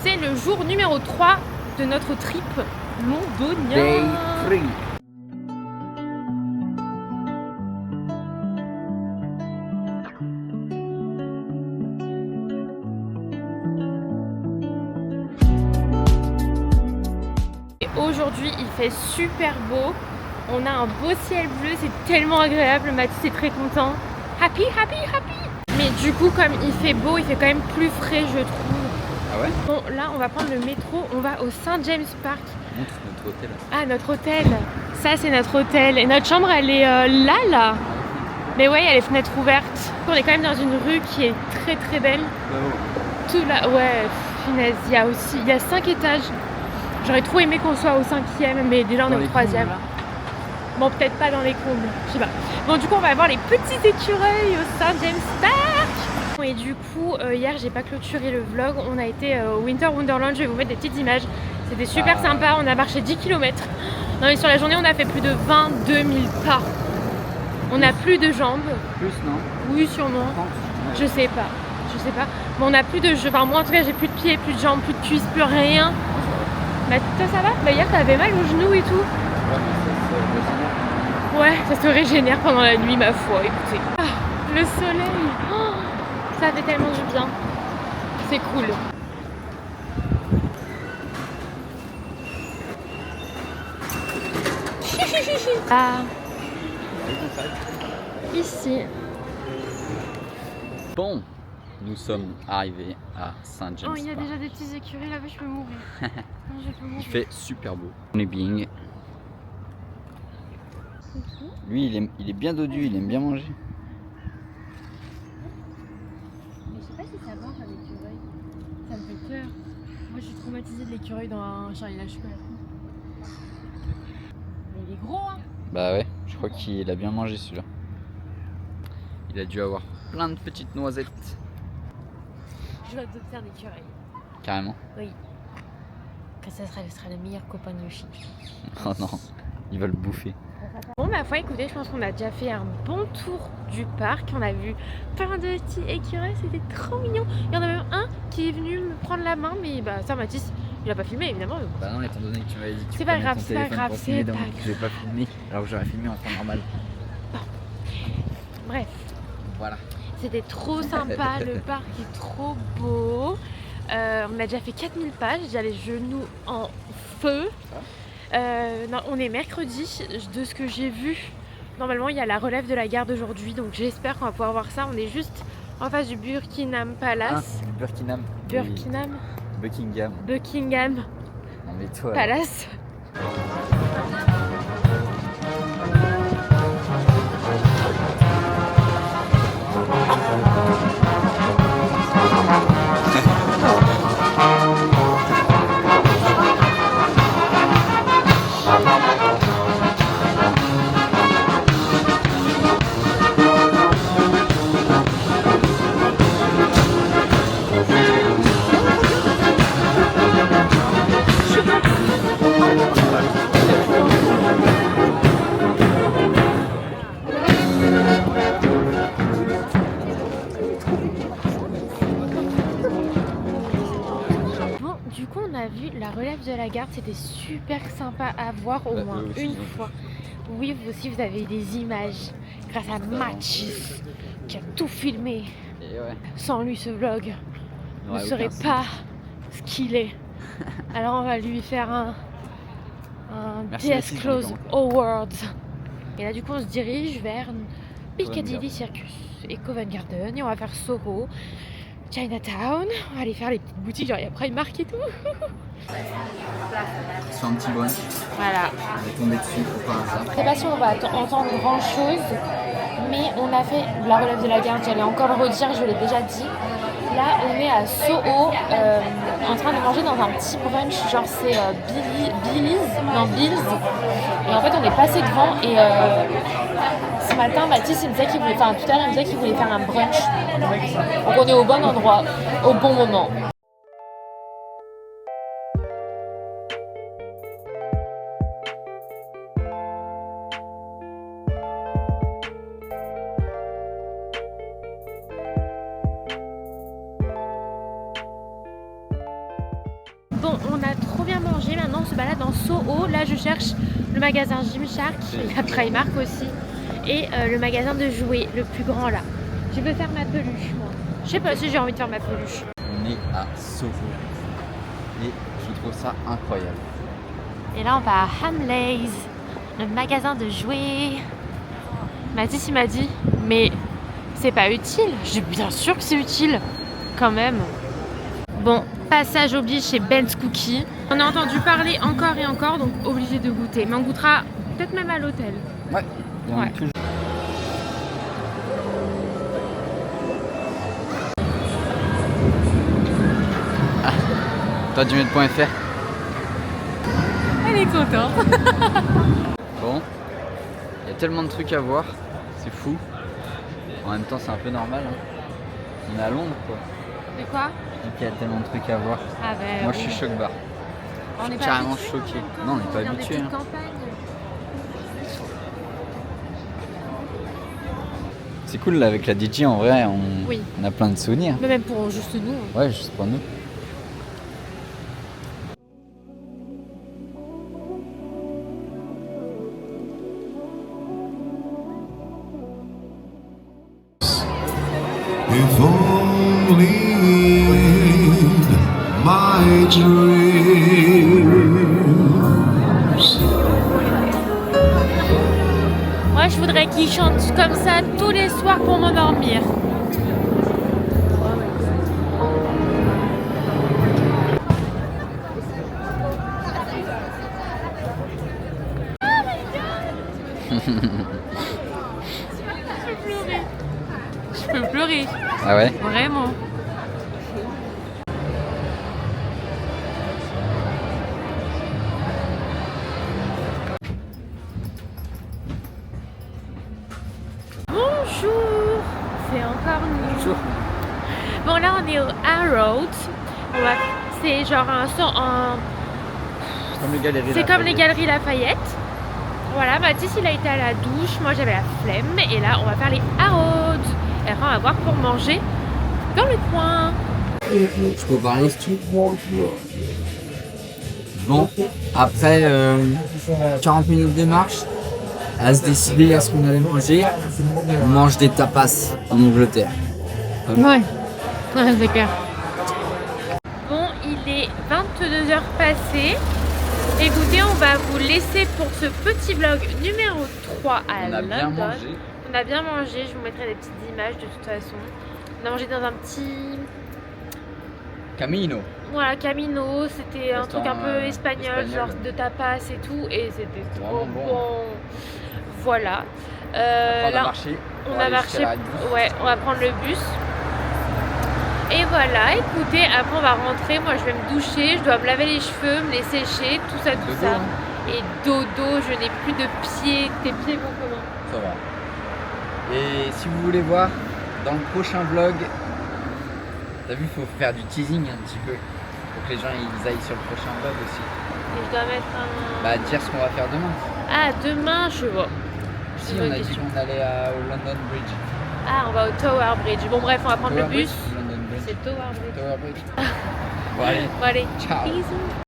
C'est le jour numéro 3 de notre trip londonien. Day 3. Et aujourd'hui, il fait super beau. On a un beau ciel bleu, c'est tellement agréable. Mathis est très content. Happy, happy, happy. Mais du coup, comme il fait beau, il fait quand même plus frais, je trouve. Ah ouais? Bon, là, on va prendre le métro. On va au St James Park. Montre notre hôtel. Ah, notre hôtel. Ça, c'est notre hôtel. Et notre chambre, elle est là. Mais ouais, il y a les fenêtres ouvertes. On est quand même dans une rue qui est très très belle. Tout là, ouais, finesse. Il y a 5 étages. J'aurais trop aimé qu'on soit au 5e, mais déjà on est au 3e. Bon, peut-être pas dans les combles, je sais pas. Bon, du coup, on va voir les petits écureuils au St James Park. Et du coup, hier, j'ai pas clôturé le vlog. On a été au Winter Wonderland. Je vais vous mettre des petites images. C'était super sympa. On a marché 10 km. Non, mais sur la journée, on a fait plus de 22 000 pas. On a plus de jambes. Plus, non? Oui, sûrement. Je sais pas. Mais on a plus de jambes. Enfin, moi, en tout cas, j'ai plus de pieds, plus de jambes, plus de cuisses, plus rien. Bah, toi, ça va? Bah, hier, t'avais mal aux genoux et tout. Ouais, ça se régénère pendant la nuit, ma foi. Écoutez. Ah, le soleil. Oh, ça fait tellement du bien. C'est cool. Ah. Ici. Bon, nous sommes arrivés à St James Oh, il y a Park. déjà des petits écureuils là-bas, je peux mourir. Non, je peux mourir. Il fait super beau. On est bien. Lui, il est bien dodu, il aime bien manger. Mais je sais pas si ça marche un écureuil. Ça me fait peur. Moi, je suis traumatisée de l'écureuil dans un Charlie la Chupette. Mais il est gros, hein. Bah ouais, je crois qu'il a bien mangé celui-là. Il a dû avoir plein de petites noisettes. Je vais adopter un écureuil. Carrément. Oui. Que ça sera le meilleur copain de Yoshi. Oh non, il va le bouffer. Bon, ma foi, écoutez, je pense qu'on a déjà fait un bon tour du parc. On a vu plein de petits écureuils, c'était trop mignon. Il y en a même un qui est venu me prendre la main, mais bah, ça, Mathis, il a pas filmé évidemment. Bah non, étant donné que tu m'avais dit que tu C'est pas prenais grave, ton c'est pas téléphone grave, pour c'est filmer, pas donc grave. je vais pas filmer alors que j'aurais filmé en temps normal. Bref. Voilà. C'était trop sympa, le parc est trop beau. On a déjà fait 4000 pas, j'ai déjà les genoux en feu. Non, on est mercredi, de ce que j'ai vu. Normalement, il y a la relève de la gare d'aujourd'hui, donc j'espère qu'on va pouvoir voir ça. On est juste en face du Buckingham Palace. Ah, Buckingham. Buckingham Buckingham. Non mais toi. Palace. Bon, du coup, on a vu la relève de la garde, c'était super sympa à voir au moins une fois. Oui, vous aussi, vous avez des images grâce à Mathis qui a tout filmé. Et ouais. Sans lui, ce vlog ne Ouais, serait aucun pas ce qu'il est. Alors, on va lui faire un Merci, DS Mathis, Close j'en ai Awards. Et là, du coup, on se dirige vers Piccadilly Circus et Covent Garden. Et on va faire Soho, Chinatown. On va aller faire les petites boutiques, genre il y a Primark et tout. Sur un petit brunch, Voilà. on est tombé dessus pour faire ça. Je sais pas si on va entendre grand chose, mais on a fait la relève de la garde, j'allais encore le redire, je l'ai déjà dit. Là, on est à Soho, en train de manger dans un petit brunch, genre c'est Bill's. Et en fait, on est passé devant et ce matin, Mathis, il me disait qu'il voulait, enfin tout à l'heure, il me disait qu'il voulait faire un brunch. Donc on est au bon endroit, au bon moment. Bon, on a trop bien mangé. Maintenant, on se balade dans Soho. Là, je cherche le magasin Gymshark. Il y a Primark aussi. Et le magasin de jouets, le plus grand là. Je veux faire ma peluche, moi. Je sais pas si j'ai envie de faire ma peluche. On est à Soho. Et je trouve ça incroyable. Et là, on va à Hamleys, le magasin de jouets. Mathis, il m'a dit, mais c'est pas utile. J'ai bien sûr que c'est utile, quand même. Bon, passage oblige chez Ben's Cookie. On a entendu parler encore et encore, donc obligé de goûter. Mais on goûtera peut-être même à l'hôtel. Ouais, il y en a toujours. Ah, t'as dû mettre .fr. Elle est contente. Bon, il y a tellement de trucs à voir, c'est fou. En même temps, c'est un peu normal. Hein. On est à Londres, quoi. De quoi? Donc il y a tellement de trucs à voir. Ah ben, moi, je suis choc-barre. On Je n'est suis pas carrément habitué, choqué. encore. Non, on n'est pas vient des habitué. petites Hein. campagnes. C'est cool là avec la DJ, en vrai, Oui. on a plein de souvenirs. Mais même pour juste nous. Hein. Ouais, juste pour nous. If only my dreams. Moi, je voudrais qu'il chante comme ça tous les soirs pour m'endormir. Je peux pleurer. Ah ouais? Vraiment. Bonjour. C'est encore nous. Bonjour. Bon, là, on est au Harrods. C'est genre Comme les galeries. c'est comme les galeries Lafayette. Voilà, Mathis il a été à la douche, moi j'avais la flemme et là on va faire les Harrods. Et après on va voir pour manger dans le coin. Je peux parler si tu veux. Bon, après 40 minutes de marche, à se décider à ce qu'on allait manger, on mange des tapas en Angleterre. Ouais, c'est clair. Bon, il est 22h passées. Écoutez, on va vous laisser pour ce petit vlog numéro 3 à On a London. bien mangé. On a bien mangé, je vous mettrai des petites images de toute façon. On a mangé dans un petit... Camino. Voilà, Camino, c'était un truc un peu espagnol, espagnol. genre de tapas et tout, et c'était trop Vraiment bon. bon. Voilà. Après, on là, a marché. on pour a aller marché, jusqu'à la douce. ouais, on va prendre le bus. Et voilà, écoutez, après on va rentrer, moi je vais me doucher, je dois me laver les cheveux, me les sécher, tout ça, tout Dodo, ça. hein. Et dodo, je n'ai plus de pieds, tes pieds vont comment? Ça va. Et si vous voulez voir, dans le prochain vlog, t'as vu, il faut faire du teasing un petit peu. Pour que les gens ils aillent sur le prochain vlog aussi. Et je dois mettre un... Bah, dire ce qu'on va faire demain. Ah, demain, je vois. Si, bonne on a dit question. qu'on allait au London Bridge. Ah, on va au Tower Bridge. Bon bref, on va prendre Tower le bus. Bridge ou London Bridge. C'est Tower Bridge. Tower Bridge. Bon, allez. Bon allez, Ciao. bisous.